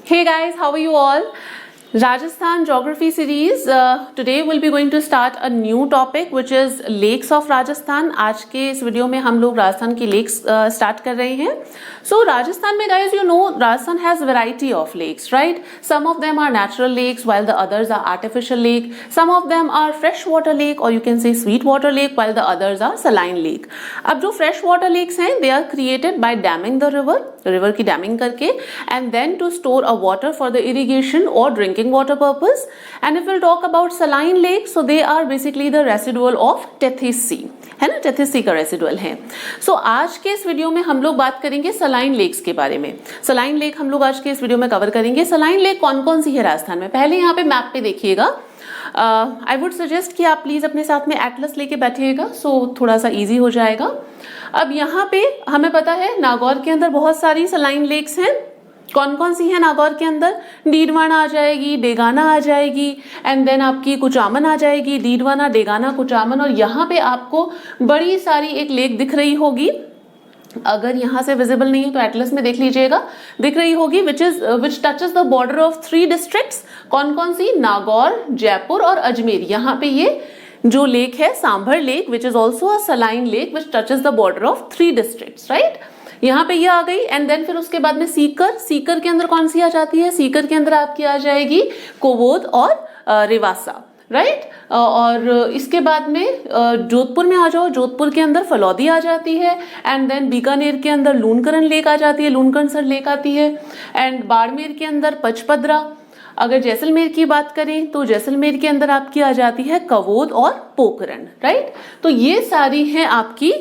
Hey guys, how are you all? Rajasthan Geography series. Today we'll be going to start a new topic which is lakes of Rajasthan. आज के इस video में हम लोग राजस्थान की lakes start कर रहे हैं. So राजस्थान में guys, you know, Rajasthan has variety of lakes, right? Some of them are natural lakes while the others are artificial lake. Some of them are freshwater lake or you can say sweet water lake while the others are saline lake. अब जो freshwater lakes हैं, they are created by damming the river की damming करके and then to store a water for the irrigation or drinking water purpose. And if we'll talk about saline lakes, so they are basically the residual of Tethys Sea, है ना, Tethys Sea का residual है. सो आज के इस video में हम लोग बात करेंगे सलाइन लेक्स के बारे में. सलाइन लेक हम लोग आज के इस वीडियो में कवर करेंगे. सलाइन लेक कौन कौन सी है राजस्थान में, पहले यहाँ पे मैप पे देखिएगा. आई वुड सजेस्ट कि आप प्लीज अपने साथ में एटलस लेके बैठिएगा, सो थोड़ा सा इजी हो जाएगा. अब यहाँ पे हमें पता है नागौर के अंदर बहुत सारी सलाइन लेक्स हैं. कौन कौन सी है नागौर के अंदर? डीडवाना आ जाएगी, डेगाना आ जाएगी एंड देन आपकी कुचामन आ जाएगी. डीडवाना, डेगाना, कुचामन. और यहाँ पे आपको बड़ी सारी एक लेक दिख रही होगी. अगर यहाँ से विजिबल नहीं है तो एटलस में देख लीजिएगा, दिख रही होगी. विच touches the border of 3 districts. कौन कौन सी? नागौर, जयपुर और अजमेर. यहाँ पे ये जो लेक है sambar lake which is also a saline lake which touches the border of 3 districts, right. यहाँ पे ये आ गई. एंड देन फिर उसके बाद में सीकर के अंदर कौन सी आ जाती है? सीकर के अंदर आपकी आ जाएगी कोवोद और रिवासा, राइट. और इसके बाद में जोधपुर में आ जाओ. जोधपुर के अंदर फलौदी आ जाती है. एंड देन बीकानेर के अंदर लूनकरण लेक आ जाती है, लूनकरणसर लेक आती है. एंड बाड़मेर के अंदर पचपदरा. अगर जैसलमेर की बात करें तो जैसलमेर के अंदर आपकी आ जाती है कवोद और पोखरण, राइट. तो ये सारी हैं आपकी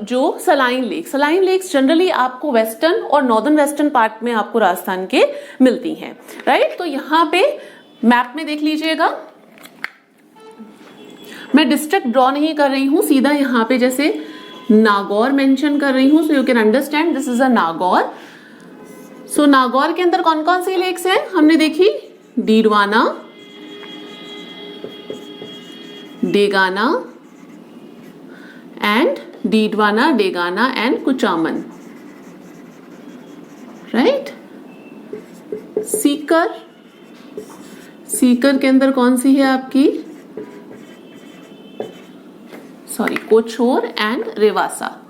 जो सलाइन लेक्स जनरली आपको वेस्टर्न और नॉर्दर्न वेस्टर्न पार्ट में आपको राजस्थान के मिलती हैं, राइट. तो यहाँ पे मैप में देख लीजिएगा, मैं डिस्ट्रिक्ट ड्रॉ नहीं कर रही हूं, सीधा यहाँ पे जैसे नागौर मेंशन कर रही हूं, so you can understand this is a Nagaur. So Nagaur के अंदर कौन कौन सी लेक्स हैं हमने देखी? Didwana, Degana and Didwana, Degana and Kuchaman, right. Sikar के अंदर कौन सी है आपकी? Sorry, Kochhor and Rewasa.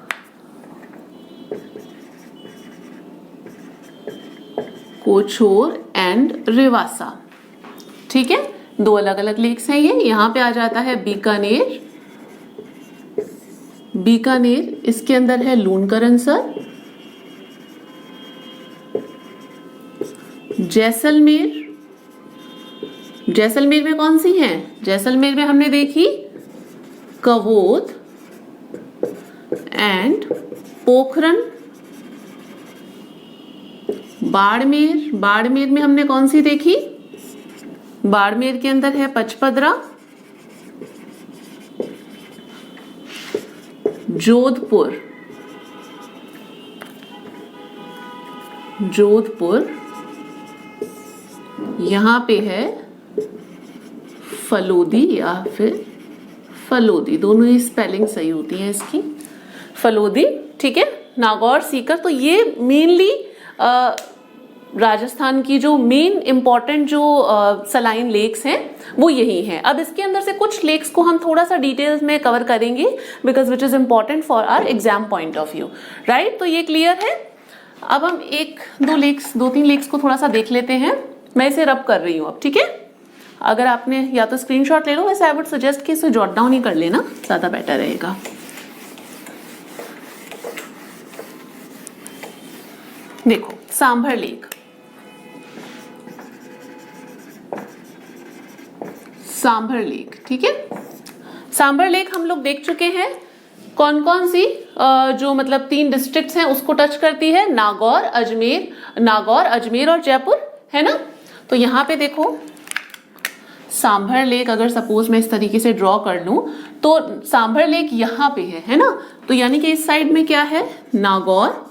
Kochhor and Rewasa, ठीक है. 2 अलग अलग लेक्स हैं ये. यहाँ पे आ जाता है बीकानेर, इसके अंदर है लूनकरणसर. जैसलमेर में कौन सी है? जैसलमेर में हमने देखी कवोद एंड पोखरण. बाड़मेर में हमने कौन सी देखी? बाड़मेर के अंदर है पचपदरा. जोधपुर यहां पे है फलोदी या फिर फलोदी, दोनों ही स्पेलिंग सही होती है इसकी. फलोदी, ठीक है. नागौर, सीकर, तो ये मेनली राजस्थान की जो मेन इंपॉर्टेंट जो सलाइन लेक्स हैं वो यही हैं. अब इसके अंदर से कुछ लेक्स को हम थोड़ा सा डिटेल्स में कवर करेंगे because which is important for our exam point of view, right. तो ये क्लियर है. अब हम 2-3 लेक्स को थोड़ा सा देख लेते हैं. मैं इसे रब कर रही हूँ अब, ठीक है. अगर आपने या तो स्क्रीनशॉट ले लो, वैसे आई वुड सजेस्ट कि इसे जॉट डाउन ही कर लेना, ज्यादा बेटर रहेगा. देखो सांभर लेक, ठीक है. सांभर लेक हम लोग देख चुके हैं. कौन कौन सी जो मतलब 3 डिस्ट्रिक्ट्स हैं उसको टच करती है? नागौर, अजमेर और जयपुर, है ना. तो यहाँ पे देखो सांभर लेक, अगर सपोज मैं इस तरीके से ड्रॉ कर लूं तो सांभर लेक यहाँ पे है ना. तो यानी कि इस साइड में क्या है? नागौर.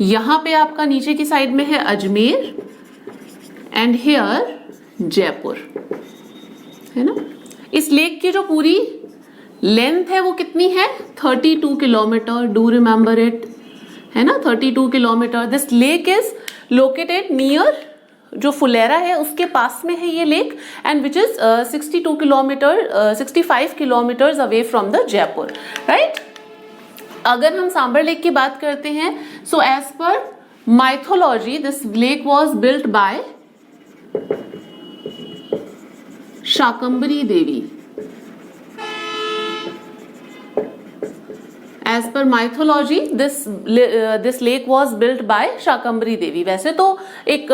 यहाँ पे आपका नीचे की साइड में है अजमेर एंड हियर जयपुर, है ना. इस लेक की जो पूरी लेंथ है वो कितनी है? 32 किलोमीटर. डू रिमेम्बर इट, है ना, 32 kilometre. This lake is located near जो फुलेरा है उसके पास में है ये lake, and which is 65 kilometres away from the Jaipur, right. अगर हम सांभर लेक की बात करते हैं, so as per mythology this lake was built by Shakambhari Devi. As per mythology, this lake was built by Shakambhari Devi. वैसे तो एक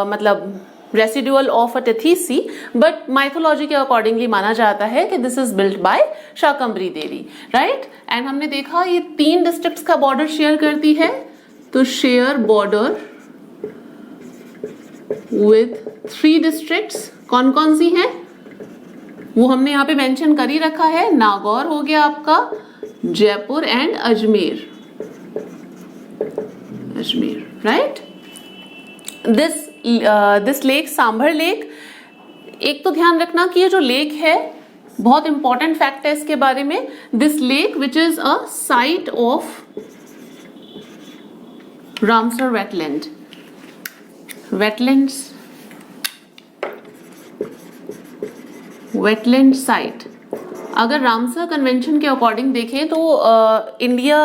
मतलब residual of a Tethys, but mythology के अकॉर्डिंगली माना जाता है कि this is built by Shakambhari Devi, right. And हमने देखा ये 3 डिस्ट्रिक्ट्स का बॉर्डर शेयर करती है, तो शेयर बॉर्डर विथ 3 डिस्ट्रिक्ट्स। कौन कौन सी हैं वो हमने यहाँ पे मेंशन कर ही रखा है। नागौर हो गया आपका, Jaipur and Ajmer, right. This lake sambar lake, एक तो ध्यान रखना कि ये जो लेक है बहुत इंपॉर्टेंट फैक्ट है इसके बारे में। This lake which is a site of Ramsar wetland site. अगर रामसर कन्वेंशन के अकॉर्डिंग देखें तो इंडिया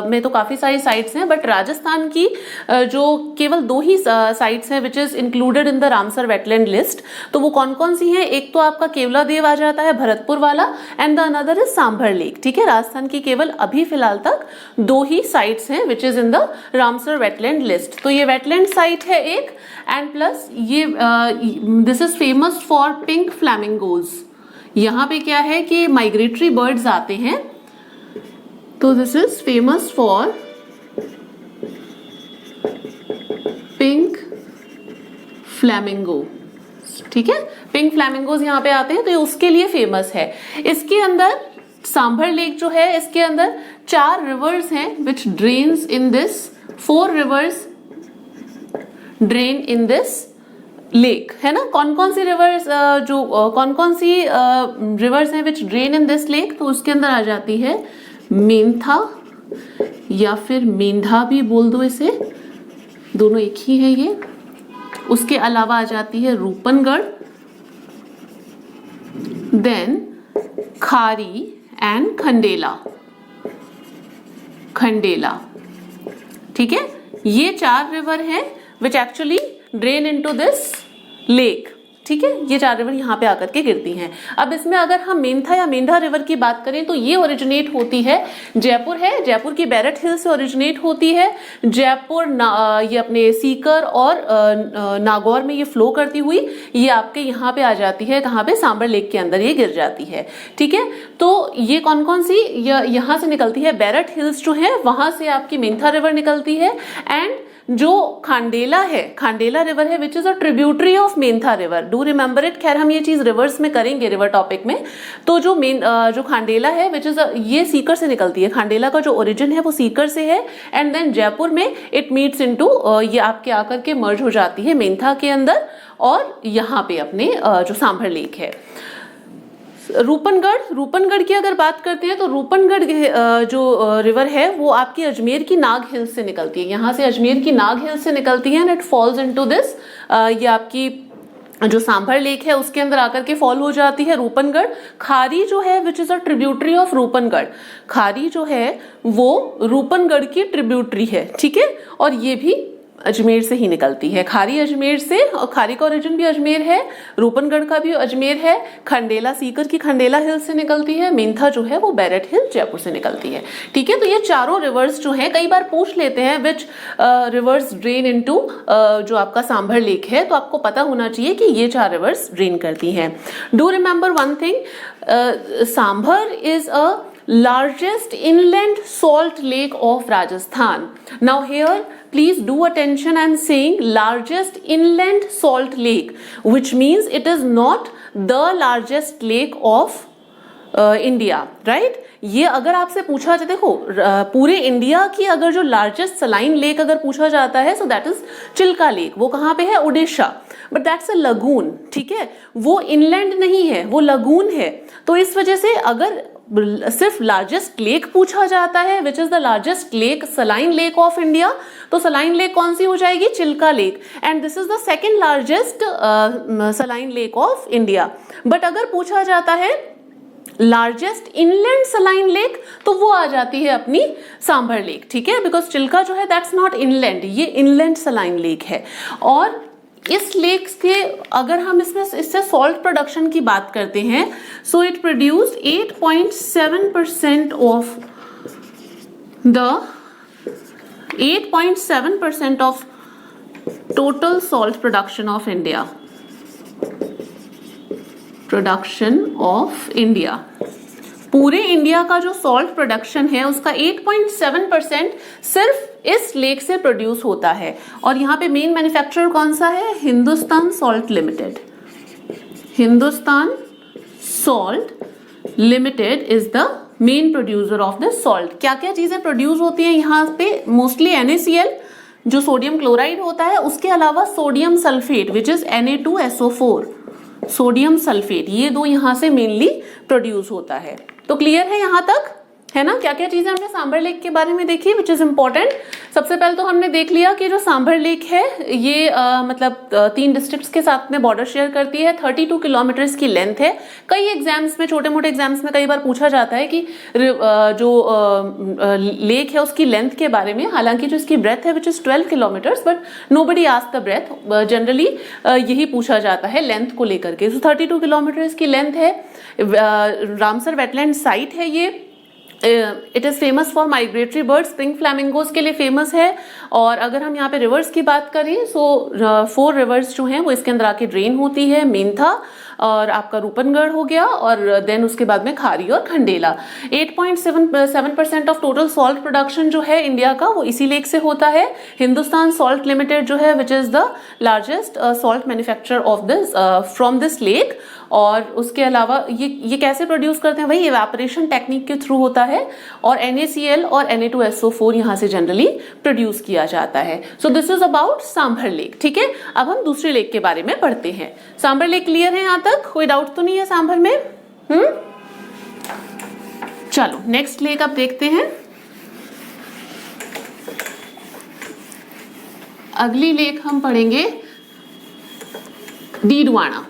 में तो काफ़ी सारी साइट्स हैं, बट राजस्थान की जो केवल 2 ही साइट्स हैं which is included in the Ramsar wetland list. तो वो कौन कौन सी हैं? एक तो आपका केवला देव आ जाता है भरतपुर वाला, and the another is sambar lake, ठीक है। राजस्थान की केवल अभी फिलहाल तक 2 ही साइट्स हैं which is in the Ramsar wetland list. तो ये वेटलैंड साइट है एक, एंड प्लस ये this is famous for pink flamingos. यहाँ पे क्या है कि माइग्रेटरी बर्ड्स आते हैं, तो this is famous for pink flamingo, ठीक है। पिंक फ्लैमिंगोज यहाँ पे आते हैं, तो ये उसके लिए फेमस है। इसके अंदर सांभर लेक जो है, इसके अंदर 4 रिवर्स हैं which drains in this, 4 rivers drain in this lake, है ना। कौन कौन सी रिवर्स कौन कौन सी रिवर्स हैं विच ड्रेन इन दिस लेक? तो उसके अंदर आ जाती है मेंथा, या फिर मेंढा भी बोल दो इसे, दोनों एक ही है ये। उसके अलावा आ जाती है रूपनगढ़, देन खारी एंड खंडेला, ठीक है। ये 4 रिवर हैं which actually drain into this lake, ठीक है। ये 4 रिवर यहाँ पे आकर के गिरती हैं। अब इसमें अगर हम मेंथा या मेंढा रिवर की बात करें तो ये ओरिजिनेट होती है जयपुर है, जयपुर की बैरट हिल से ओरिजिनेट होती है। जयपुर ये अपने सीकर और नागौर में ये फ्लो करती हुई ये आपके यहाँ पे आ जाती है, कहाँ पे? सांभर लेक के अंदर ये गिर जाती है, ठीक है। तो ये कौन कौन सी यहाँ से निकलती है? बैरट हिल्स जो है वहां से आपकी मेंथा रिवर निकलती है, एंड जो खांडेला है, खांडेला रिवर है which is a tributary of Mentha river. Do remember it. खैर हम ये चीज रिवर्स में करेंगे रिवर टॉपिक में। तो जो खांडेला है विच इज ये सीकर से निकलती है। खांडेला का जो ओरिजिन है वो सीकर से है, एंड देन जयपुर में इट मीट्स इनटू ये आपके आकर के मर्ज हो जाती है मेंथा के अंदर, और यहाँ पे अपने जो सांभर लेक है। रूपनगढ़ की अगर बात करते हैं तो रूपनगढ़ जो रिवर है वो आपकी अजमेर की नाग हिल्स से निकलती है। यहाँ से अजमेर की नाग हिल्स से निकलती है, and it falls into this, ये आपकी जो सांभर लेक है उसके अंदर आकर के फॉल हो जाती है रूपनगढ़। खारी जो है which is a tributary of Rupangarh, Khari जो है वो रूपनगढ़ की ट्रिब्यूटरी है, ठीक है। और ये भी अजमेर से ही निकलती है। खारी अजमेर से, और खारी का ओरिजिन भी अजमेर है, रूपनगढ़ का भी अजमेर है। खंडेला सीकर की खंडेला हिल से निकलती है। मेंथा जो है वो बैरट हिल जयपुर से निकलती है, ठीक है। तो ये 4 रिवर्स जो हैं, कई बार पूछ लेते हैं विच रिवर्स ड्रेन इनटू जो आपका सांभर लेक है, तो आपको पता होना चाहिए कि ये 4 रिवर्स ड्रेन करती हैं। Do remember one thing, sambar is a largest inland salt lake of Rajasthan. Now here please do attention, and saying largest inland salt lake, which means it is not the largest lake of India, right. ये अगर आपसे पूछा जाए, देखो पूरे India की अगर जो लार्जेस्ट सलाइन लेक अगर पूछा जाता है, so that is Chilka lake. वो कहाँ पे है? Orissa, but that's a lagoon, ठीक है। वो इनलैंड नहीं है, वो लगून है। तो इस वजह से अगर सिर्फ लार्जेस्ट लेक पूछा जाता है, which is the largest lake, saline lake of India, तो सलाइन लेक कौन सी हो जाएगी, Chilka lake, and this is the second largest saline lake of India. But अगर पूछा जाता है लार्जेस्ट इनलैंड सलाइन लेक, तो वो आ जाती है अपनी सांभर लेक, ठीक है, बिकॉज चिल्का जो है दैट्स नॉट इनलैंड, ये इनलैंड सलाइन लेक है। और इस लेक के अगर हम इससे सॉल्ट प्रोडक्शन की बात करते हैं, so it produced 8.7% of the 8.7% of total salt production of India, production of India, पूरे इंडिया का जो सॉल्ट प्रोडक्शन है उसका 8.7% सिर्फ इस लेक से प्रोड्यूस होता है। और यहाँ पे मेन मैन्युफैक्चरर कौन सा है, Hindustan salt limited, Hindustan salt limited is the main producer of this salt. क्या क्या चीजें प्रोड्यूस होती हैं यहाँ पे, मोस्टली NaCl जो सोडियम क्लोराइड होता है, उसके अलावा sodium sulphate which is Na2SO4, sodium sulphate, ये दो यहाँ से मेनली प्रोड्यूस होता है। तो क्लियर है यहाँ तक, है ना। क्या क्या चीजें हमने सांभर लेक के बारे में देखी विच इज इंपॉर्टेंट। सबसे पहले तो हमने देख लिया कि जो सांभर लेक है ये मतलब 3 डिस्ट्रिक्ट्स के साथ में बॉर्डर शेयर करती है, 32 किलोमीटर्स की लेंथ है। कई एग्जाम्स में, छोटे मोटे एग्जाम्स में कई बार पूछा जाता है कि जो लेक है उसकी लेंथ के बारे में, हालांकि जो इसकी ब्रेथ है which is 12 kilometres, but nobody asked the breadth, generally यही पूछा जाता है लेंथ को लेकर के। 32 किलोमीटर्स की लेंथ है, रामसर वेटलैंड साइट है ये। It is famous for migratory birds, pink flamingos के लिए फेमस है। और अगर हम यहाँ पे रिवर्स की बात करें, सो 4 रिवर्स जो हैं वो इसके अंदर आके ड्रेन होती है, मेंथा और आपका रूपनगढ़ हो गया, और देन उसके बाद में खारी और Khandela. 8.7% of total salt production जो है इंडिया का वो इसी लेक से होता है। हिंदुस्तान सॉल्ट लिमिटेड जो है which is the largest salt manufacturer of this from this lake. और उसके अलावा ये कैसे प्रोड्यूस करते हैं, वही इवेपोरेशन टेक्निक के थ्रू होता है, और NaCl और Na2SO4 यहाँ से जनरली प्रोड्यूस किया जाता है। सो this is about sambar lake, ठीक है। अब हम दूसरे लेक के बारे में पढ़ते हैं। सांभर लेक क्लियर है यहाँ तक, कोई डाउट तो नहीं है सांभर में? चलो नेक्स्ट लेक अब देखते हैं। अगली लेक हम पढ़ेंगे डीडवाना।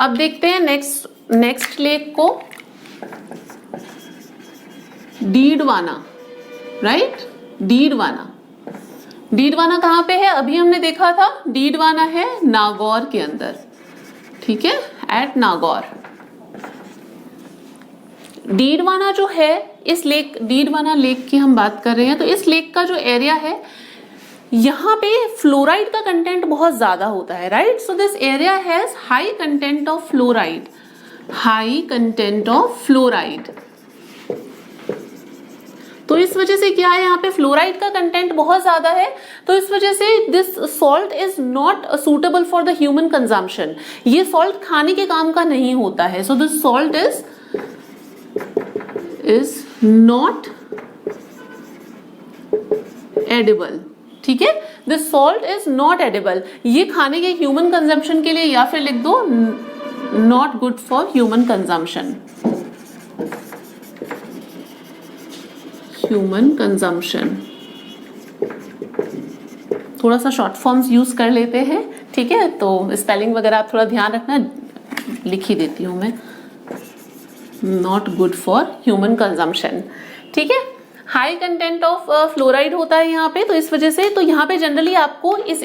अब देखते हैं नेक्स्ट लेक को, डीडवाना, राइट। डीडवाना कहाँ पे है, अभी हमने देखा था डीडवाना है नागौर के अंदर, ठीक है, एट नागौर। डीडवाना जो है, इस लेक, डीडवाना लेक की हम बात कर रहे हैं, तो इस लेक का जो एरिया है यहाँ पे फ्लोराइड का कंटेंट बहुत ज्यादा होता है, right. So this area has high content of fluoride, high content of fluoride. तो इस वजह से क्या है, यहाँ पे फ्लोराइड का कंटेंट बहुत ज्यादा है, तो इस वजह से this salt is not suitable for the human consumption. ये सॉल्ट खाने के काम का नहीं होता है। So this salt is not edible, ठीक है। This salt is not edible, ये खाने के ह्यूमन कंजम्पशन के लिए, या फिर लिख दो not good for human consumption, human consumption. थोड़ा सा शॉर्ट फॉर्म्स यूज कर लेते हैं, ठीक है। तो स्पेलिंग वगैरह आप थोड़ा ध्यान रखना, लिख ही देती हूं मैं, not good for human consumption, ठीक है। हाई कंटेंट ऑफ फ्लोराइड होता है यहाँ पे, तो इस वजह से, तो यहाँ पे जनरली आपको इस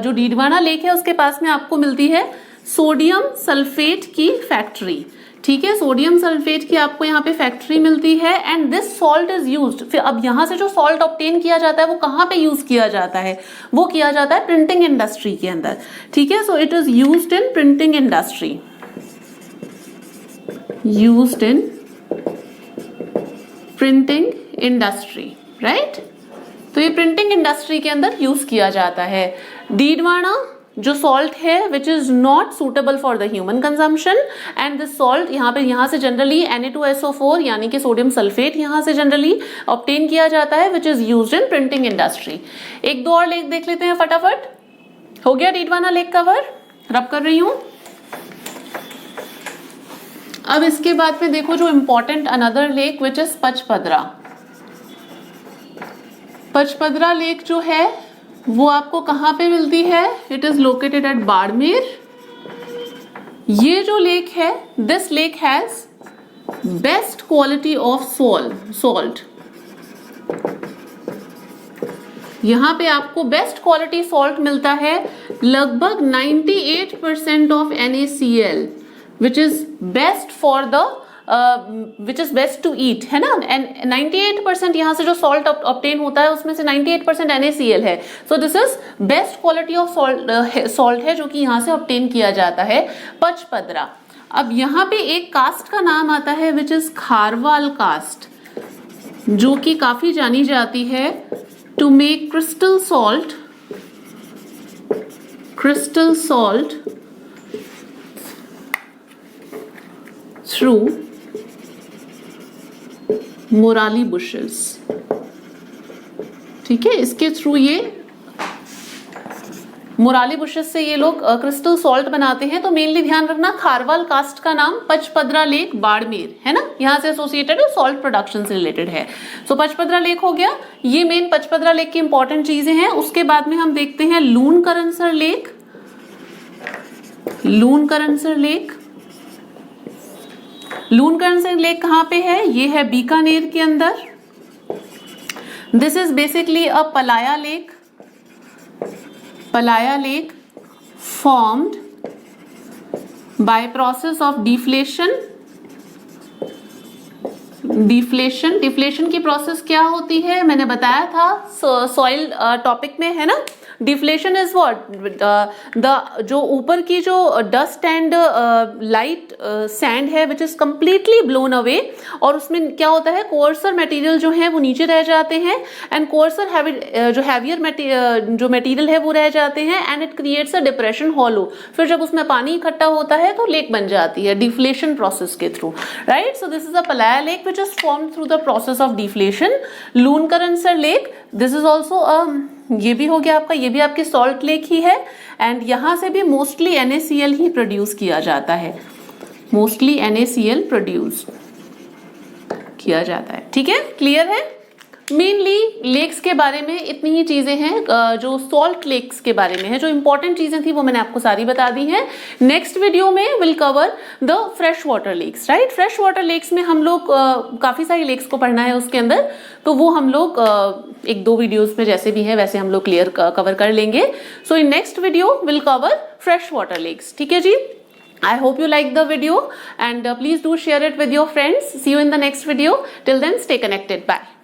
जो डीडवाना लेक है उसके पास में आपको मिलती है सोडियम सल्फेट की फैक्ट्री, ठीक है। सोडियम सल्फेट की आपको यहाँ पे फैक्ट्री मिलती है, and this salt is used. फिर अब यहाँ से जो सॉल्ट ऑब्टेन किया जाता है वो कहाँ पे यूज किया जाता है, वो किया जाता है प्रिंटिंग इंडस्ट्री के अंदर, ठीक है। So it is used in printing industry, used in printing industry, right. तो ये प्रिंटिंग इंडस्ट्री के अंदर यूज किया जाता है। डीडवाना जो सॉल्ट है which is not suitable for the human consumption, and this salt यहाँ से जनरली Na2SO4 यानी कि सोडियम सल्फेट यहाँ से जनरली ऑब्टेन किया जाता है, which is used in printing industry. एक दो और लेक देख लेते हैं फटाफट। हो गया डीडवाना लेक कवर, रब कर रही हूं। अब इसके बाद में देखो जो important another lake which is Pachpadra. Pachpadra lake जो है वो आपको कहाँ पे मिलती है? It is located at Barmer. ये जो लेक है, this lake has best quality of salt. यहां पे आपको बेस्ट क्वालिटी सॉल्ट मिलता है, लगभग 98% of NaCl which is best for the which is best to eat, है ना। एंड 98% यहाँ से जो सॉल्ट ऑब्टेन होता है उसमें से 98% NaCl है। सो this is best quality of salt है जो कि यहाँ से ऑब्टेन किया जाता है, पचपदरा। अब यहाँ पे एक कास्ट का नाम आता है विच इज खारवाल कास्ट, जो कि काफी जानी जाती है to make crystal salt through मोराली बुशेस। ठीक है, इसके थ्रू ये मोराली बुशेस से ये लोग क्रिस्टल सॉल्ट बनाते हैं। तो मेनली ध्यान रखना, खारवाल कास्ट का नाम पचपदरा लेक बाड़मेर, है ना, यहाँ से एसोसिएटेड है, सॉल्ट प्रोडक्शन से रिलेटेड है। सो पचपदरा लेक हो गया, ये मेन पचपदरा लेक की इंपॉर्टेंट चीजें हैं। उसके बाद में हम देखते हैं लूनकरनसर लेक। लूनकरनसर लेक कहाँ पे है? ये है बीकानेर के अंदर। This is basically a playa lake formed by process of deflation की प्रोसेस क्या होती है? मैंने बताया था सॉइल टॉपिक में, है ना। डिफ्लेशन इज व्हाट, द जो ऊपर की जो डस्ट एंड लाइट सैंड है which is completely blown away, और उसमें क्या होता है, कोर्सर मटेरियल जो है वो नीचे रह जाते हैं, एंड कोर्सर जो हैवियर जो मटेरियल है वो रह जाते हैं, and it creates a depression hollow. फिर जब उसमें पानी इकट्ठा होता है तो लेक बन जाती है डिफ्लेशन प्रोसेस के through, right. So this is a playa lake which is formed through the process of deflation. Lunkaransar lake, this is also ये भी हो गया आपका, ये भी आपकी सॉल्ट लेक ही है, एंड यहां से भी मोस्टली NaCl ही प्रोड्यूस किया जाता है, मोस्टली NaCl प्रोड्यूस किया जाता है। ठीक है, क्लियर है। मेनली लेक्स के बारे में इतनी ही चीजें हैं, जो सॉल्ट लेक्स के बारे में है, जो इंपॉर्टेंट चीजें थी वो मैंने आपको सारी बता दी हैं। नेक्स्ट वीडियो में will cover the fresh water lakes, right. Fresh water lakes में हम लोग काफी सारी लेक्स को पढ़ना है उसके अंदर, तो वो हम लोग 1-2 वीडियोस में जैसे भी है वैसे हम लोग क्लियर कवर कर लेंगे। So in next video will cover fresh water lakes. ठीक है जी, I hope you like the video and please do share it with your friends. See you in the next video. Till then, stay connected. Bye.